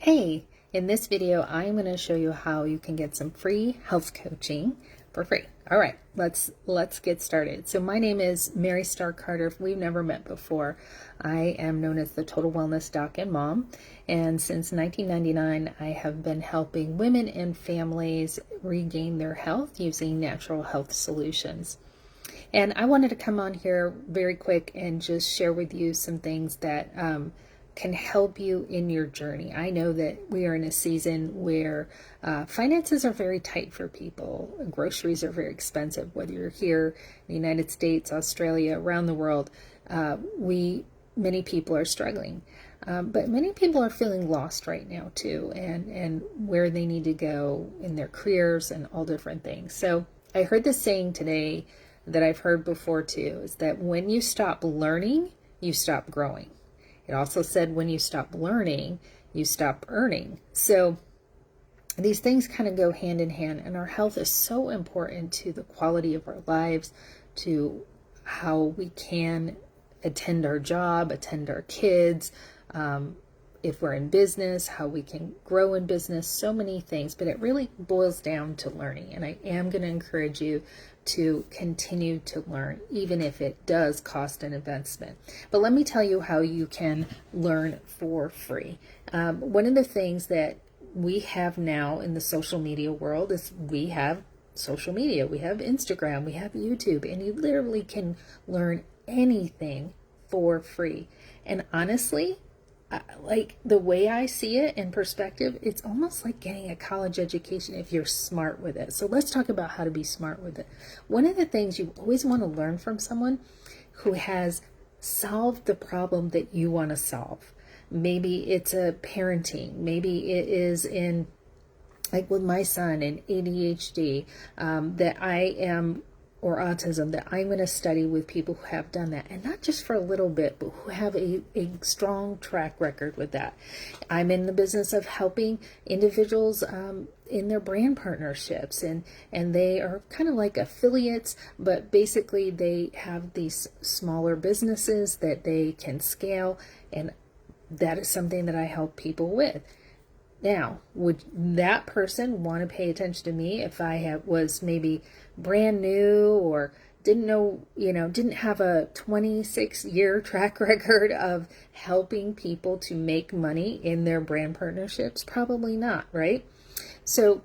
Hey, in this video, I'm going to show you how you can get some free health coaching for free. All right, let's get started. So my name is Mary Starr Carter. If we've never met before, I am known as the Total Wellness Doc and Mom. And since 1999, I have been helping women and families regain their health using natural health solutions. And I wanted to come on here very quick and just share with you some things that can help you in your journey. I know that we are in a season where finances are very tight for people. Groceries are very expensive, whether you're here in the United States, Australia, around the world. Many people are struggling. But many people are feeling lost right now too, and where they need to go in their careers and all different things. So I heard this saying today that I've heard before too, is that when you stop learning, you stop growing. It also said when you stop learning, you stop earning. So these things kind of go hand in hand, and our health is so important to the quality of our lives, to how we can attend our job, attend our kids, if we're in business, how we can grow in business, so many things, but it really boils down to learning. And I am going to encourage you to continue to learn, even if it does cost an investment. But let me tell you how you can learn for free. One of the things that we have now in the social media world is we have social media. We have Instagram, we have YouTube, and you literally can learn anything for free. And honestly, like the way I see it in perspective, it's almost like getting a college education if you're smart with it. So let's talk about how to be smart with it. One of the things you always want to learn from someone who has solved the problem that you want to solve. Maybe it's a parenting. Maybe it is in, like with my son in ADHD, or autism, that I'm going to study with people who have done that, and not just for a little bit, but who have a strong track record with that. I'm in the business of helping individuals in their brand partnerships, and they are kind of like affiliates, but basically they have these smaller businesses that they can scale, and that is something that I help people with. Now, would that person want to pay attention to me if I was maybe brand new or didn't know, didn't have a 26-year track record of helping people to make money in their brand partnerships? Probably not, right? So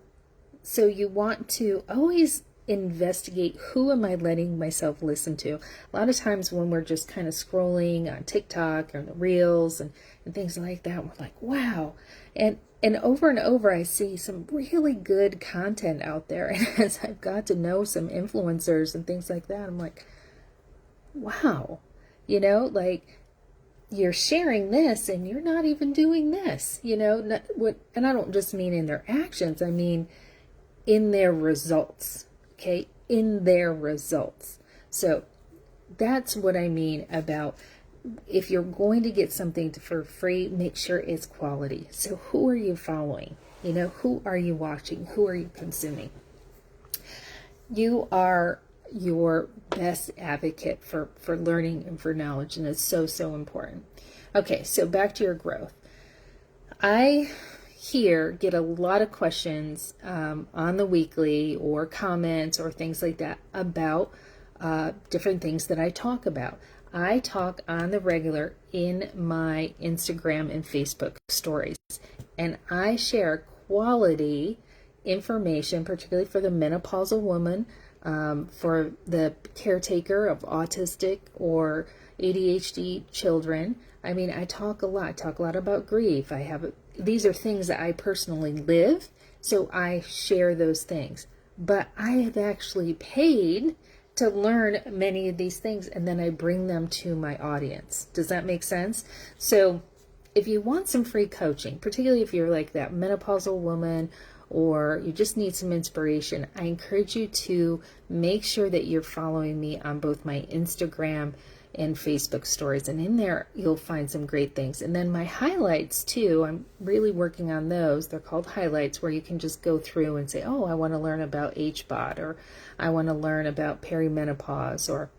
you want to always investigate, who am I letting myself listen to? A lot of times when we're just kind of scrolling on TikTok or the Reels and things like that, we're like, wow. And over I see some really good content out there. And as I've got to know some influencers and things like that, I'm like, wow, like you're sharing this and you're not even doing this, and I don't just mean in their actions, I mean in their results, okay? In their results. So that's what I mean about, if you're going to get something for free, make sure it's quality. So who are you following? Who are you watching? Who are you consuming? You are your best advocate for learning and for knowledge, and it's so important. Okay, so back to your growth. I here get a lot of questions on the weekly, or comments or things like that, about different things that I talk about. I talk on the regular in my Instagram and Facebook stories, and I share quality information, particularly for the menopausal woman, for the caretaker of autistic or ADHD children. I mean, I talk a lot about grief. These are things that I personally live, so I share those things. But I have actually paid to learn many of these things, and then I bring them to my audience. Does that make sense? So if you want some free coaching, particularly if you're like that menopausal woman, or you just need some inspiration, I encourage you to make sure that you're following me on both my Instagram and Facebook stories, and in there you'll find some great things. And then my highlights too, I'm really working on those. They're called highlights, where you can just go through and say, oh, I want to learn about HBOT, or I want to learn about perimenopause, or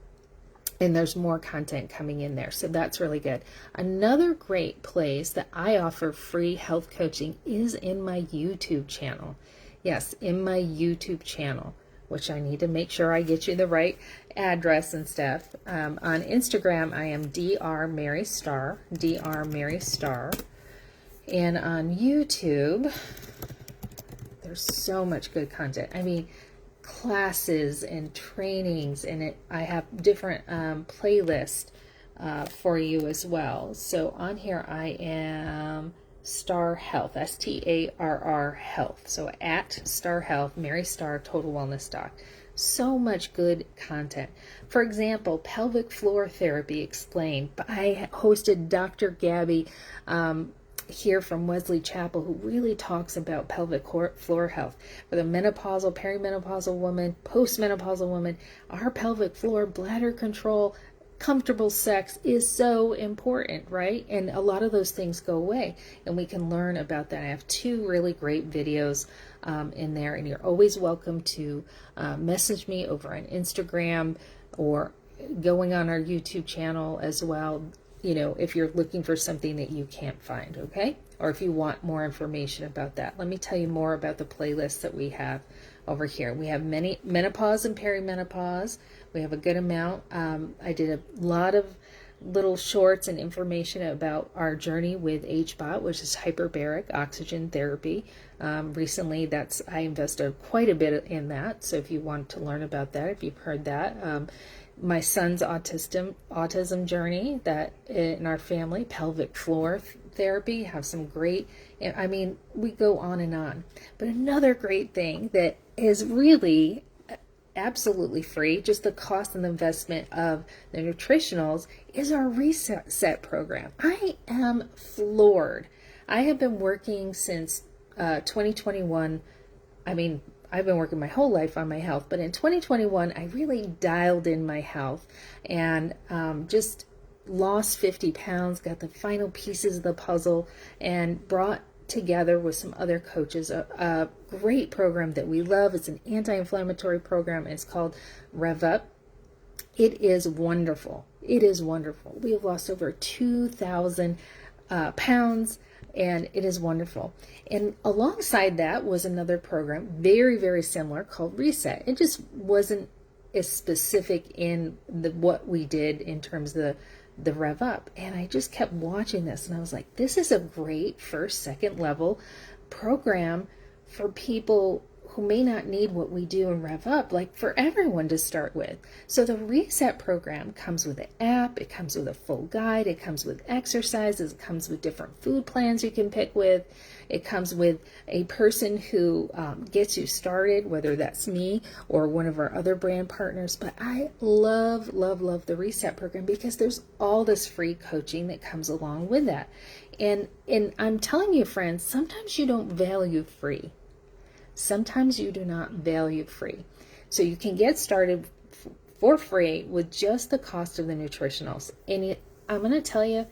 and there's more content coming in there. So that's really good. Another great place that I offer free health coaching is in my YouTube channel. Yes, in my YouTube channel, which I need to make sure I get you the right address and stuff. On Instagram, I am Dr. Mary Starr, Dr. Mary Starr. And on YouTube, there's so much good content. I mean, classes and trainings, and I have different playlists for you as well. So on here, I am Starr Health, Starr Health. So at Starr Health, Mary Starr, Total Wellness Doc. So much good content. For example, pelvic floor therapy explained. I hosted Dr. Gabby here from Wesley Chapel, who really talks about pelvic floor health. For the menopausal, perimenopausal woman, postmenopausal woman, our pelvic floor, bladder control, comfortable sex is so important, right? And a lot of those things go away, and we can learn about that. I have 2 really great videos in there, and you're always welcome to message me over on Instagram or going on our YouTube channel as well. You know, if you're looking for something that you can't find, okay? Or if you want more information about that. Let me tell you more about the playlists that we have over here. We have many menopause and perimenopause. We have a good amount. I did a lot of little shorts and information about our journey with HBOT, which is hyperbaric oxygen therapy. Recently, I invested quite a bit in that. So if you want to learn about that, if you've heard that, my son's autism journey that in our family, pelvic floor therapy, have some great, I mean, we go on and on. But another great thing that is really absolutely free, just the cost and the investment of the nutritionals, is our reset program. I am floored. I have been working since 2021. I mean, I've been working my whole life on my health, but in 2021, I really dialed in my health and just lost 50 pounds, got the final pieces of the puzzle, and brought together with some other coaches a great program that we love. It's an anti-inflammatory program. It's called Rev Up. It is wonderful. It is wonderful. We have lost over 2,000 pounds. And it is wonderful. And alongside that was another program, very, very similar, called Reset. It just wasn't as specific in what we did in terms of the Rev Up. And I just kept watching this, and I was like, this is a great first, second level program for people who may not need what we do in Rev Up, like for everyone to start with. So the Reset program comes with an app, it comes with a full guide, it comes with exercises, it comes with different food plans you can pick with, it comes with a person who gets you started, whether that's me or one of our other brand partners. But I love, love, love the Reset program because there's all this free coaching that comes along with that. And I'm telling you, friends, sometimes you don't value free. Sometimes you do not value free. So you can get started for free with just the cost of the nutritionals. And I'm going to tell you,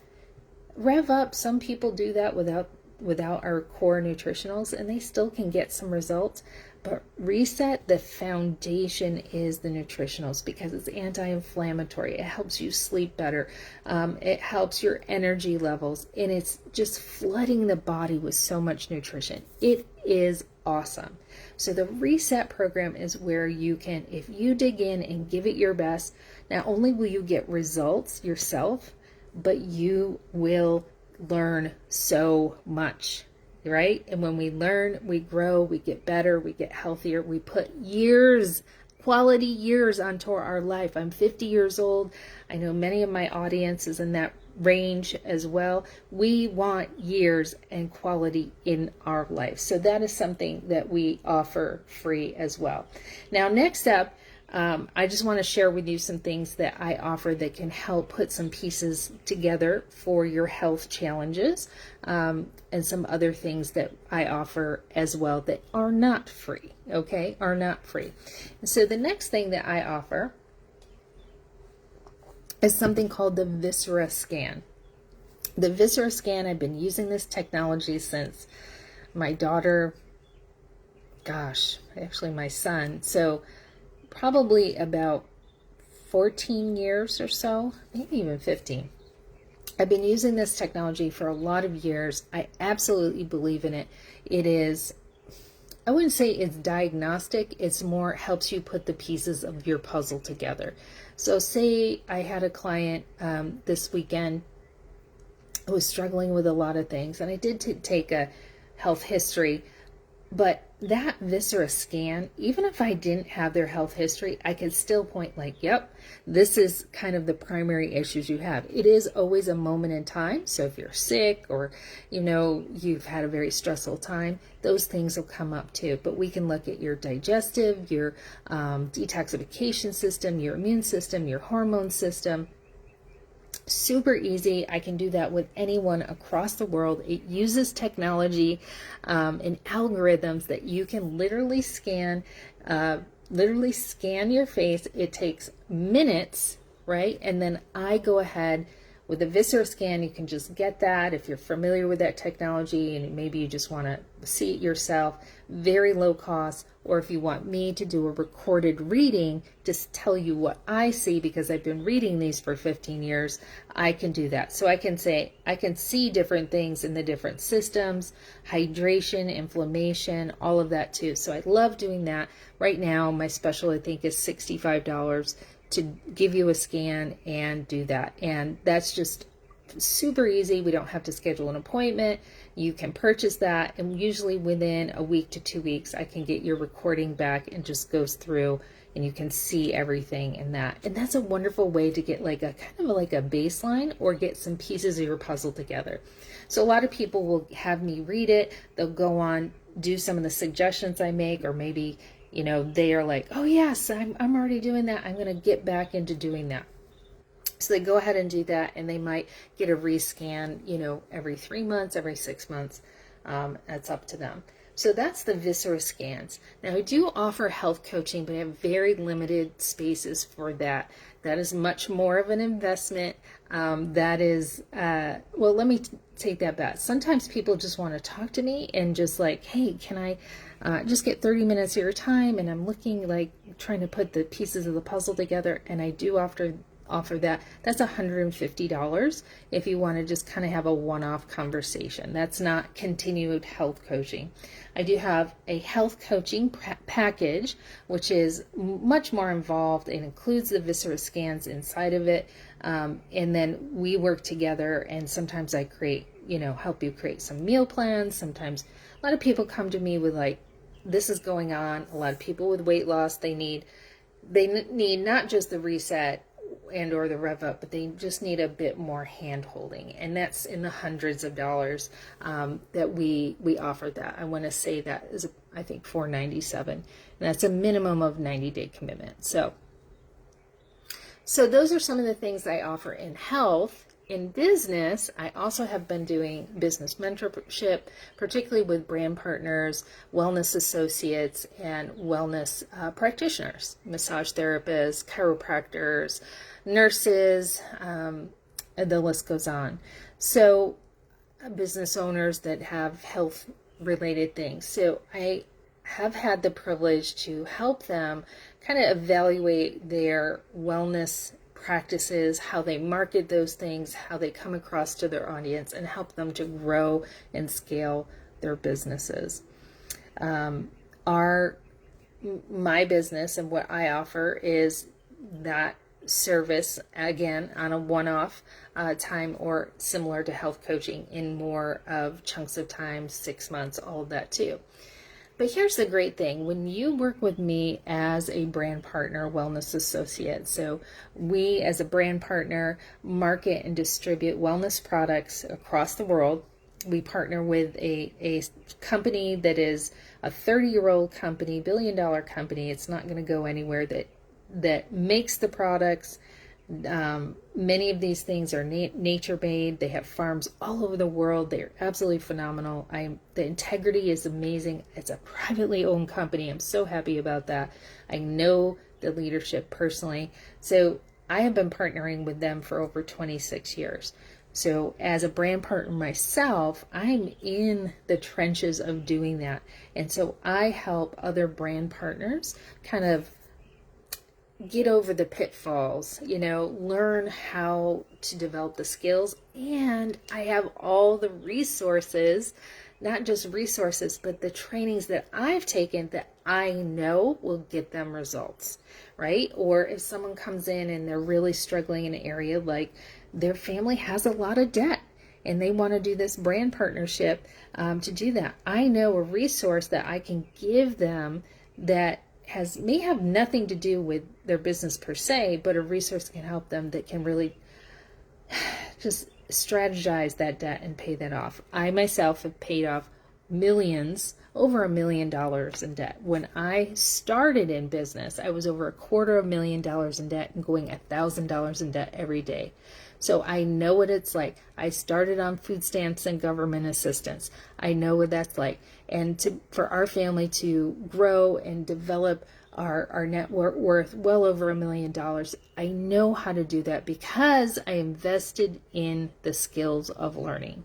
Rev Up, some people do that without our core nutritionals, and they still can get some results. But Reset, the foundation is the nutritionals because it's anti-inflammatory. It helps you sleep better. It helps your energy levels, and it's just flooding the body with so much nutrition. It is awesome. So the Reset program is where you can, if you dig in and give it your best, not only will you get results yourself, but you will learn so much, right? And when we learn, we grow, we get better, we get healthier, we put years, quality years onto our life. I'm 50 years old. I know many of my audience is in that range as well. We want years and quality in our life. So that is something that we offer free as well. Now, next up, I just want to share with you some things that I offer that can help put some pieces together for your health challenges, and some other things that I offer as well that are not free, okay, are not free. And so the next thing that I offer is something called the Visera Scan. The Visera Scan, I've been using this technology since my daughter, actually my son, so probably about 14 years or so, maybe even 15. I've been using this technology for a lot of years. I absolutely believe in it. It is, I wouldn't say it's diagnostic, it's more helps you put the pieces of your puzzle together. So say I had a client this weekend who was struggling with a lot of things, and I did take a health history, but that Visera scan, even if I didn't have their health history, I could still point like, yep, this is kind of the primary issues you have. It is always a moment in time. So if you're sick or, you've had a very stressful time, those things will come up too. But we can look at your digestive, your detoxification system, your immune system, your hormone system. Super easy. I can do that with anyone across the world. It uses technology and algorithms that you can literally scan your face. It takes minutes, right? And then I go ahead with the Visera Scan. You can just get that if you're familiar with that technology and maybe you just want to see it yourself. Very low cost. Or if you want me to do a recorded reading, just tell you what I see because I've been reading these for 15 years, I can do that. So I can see different things in the different systems, hydration, inflammation, all of that too. So I love doing that. Right now, my special I think is $65 to give you a scan and do that. And that's just super easy. We don't have to schedule an appointment. You can purchase that, and usually within a week to 2 weeks, I can get your recording back and just goes through and you can see everything in that. And that's a wonderful way to get like a kind of like a baseline or get some pieces of your puzzle together. So a lot of people will have me read it. They'll go on, do some of the suggestions I make, or maybe, they are like, oh yes, I'm already doing that. I'm going to get back into doing that. So they go ahead and do that, and they might get a rescan, every 3 months, every 6 months. That's up to them. So that's the Visera scans. Now I do offer health coaching, but I have very limited spaces for that. That is much more of an investment. That is, well, let me take that back. Sometimes people just want to talk to me and just like, hey, can I just get 30 minutes of your time? And I'm looking like trying to put the pieces of the puzzle together, and I do offer that. That's $150 if you want to just kind of have a one-off conversation. That's not continued health coaching. I do have a health coaching package, which is much more involved. It includes the Visera scans inside of it. And then we work together, and sometimes I help you create some meal plans. Sometimes a lot of people come to me with like, this is going on. A lot of people with weight loss, they need not just the reset and or the rev up, but they just need a bit more hand holding, and that's in the hundreds of dollars that we offer that. I want to say that is I think $497, and that's a minimum of 90-day commitment. So those are some of the things I offer in health. In business, I also have been doing business mentorship, particularly with brand partners, wellness associates, and wellness practitioners, massage therapists, chiropractors, nurses, the list goes on. So business owners that have health related things. So I have had the privilege to help them kind of evaluate their wellness practices, how they market those things, how they come across to their audience, and help them to grow and scale their businesses. My business and what I offer is that service, again, on a one-off time, or similar to health coaching in more of chunks of time, 6 months, all of that too. But here's the great thing. When you work with me as a brand partner, wellness associate, so we as a brand partner market and distribute wellness products across the world. We partner with a company that is a 30-year-old company, billion-dollar company. It's not going to go anywhere, that makes the products. Many of these things are nature-made. They have farms all over the world. They are absolutely phenomenal. The integrity is amazing. It's a privately owned company. I'm so happy about that. I know the leadership personally. So I have been partnering with them for over 26 years. So as a brand partner myself, I'm in the trenches of doing that. And so I help other brand partners kind of get over the pitfalls, learn how to develop the skills. And I have all the resources, not just resources, but the trainings that I've taken that I know will get them results, right? Or if someone comes in and they're really struggling in an area, like their family has a lot of debt and they want to do this brand partnership to do that, I know a resource that I can give them that may have nothing to do with their business per se, but a resource that can help them, that can really just strategize that debt and pay that off. I myself have paid off millions, over $1 million in debt. When I started in business, I was over $250,000 in debt and going $1,000 in debt every day. So I know what it's like. I started on food stamps and government assistance. I know what that's like. And for our family to grow and develop our net worth well over $1 million, I know how to do that because I invested in the skills of learning.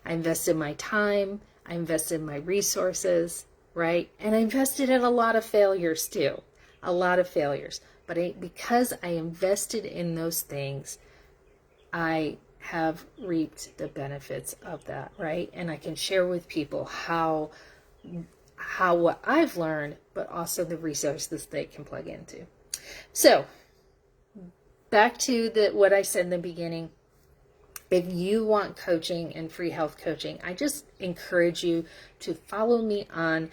I invested my time, I invested my resources, right? And I invested in a lot of failures too, a lot of failures. But because I invested in those things, I have reaped the benefits of that, right? And I can share with people how what I've learned, but also the resources they can plug into. So back to what I said in the beginning. If you want coaching and free health coaching, I just encourage you to follow me on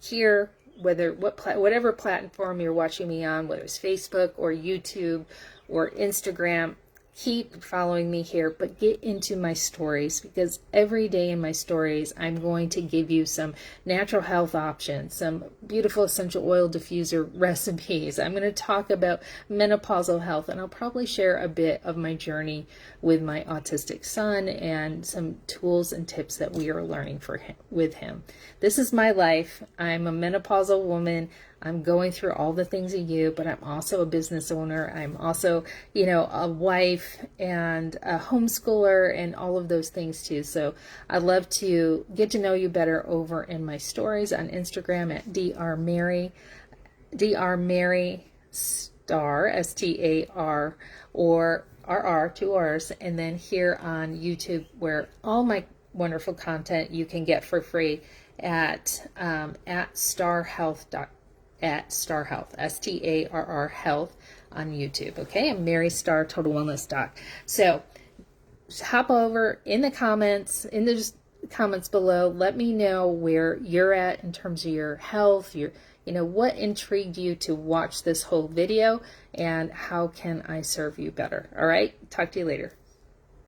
here, whatever platform you're watching me on, whether it's Facebook or YouTube or Instagram. Keep following me here, but get into my stories, because every day in my stories, I'm going to give you some natural health options, some beautiful essential oil diffuser recipes. I'm going to talk about menopausal health, and I'll probably share a bit of my journey with my autistic son and some tools and tips that we are learning with him. This is my life. I'm a menopausal woman. I'm going through all the things of you, but I'm also a business owner. I'm also, a wife and a homeschooler and all of those things too. So I'd love to get to know you better over in my stories on Instagram at drmary Starr, Starr, or RR, 2 R's, and then here on YouTube, where all my wonderful content you can get for free at starrhealth.com. At Starr Health, Starr Health on YouTube. Okay, I'm Mary Starr, Total Wellness Doc. So hop over in the comments below. Let me know where you're at in terms of your health. What intrigued you to watch this whole video, and how can I serve you better? All right, talk to you later.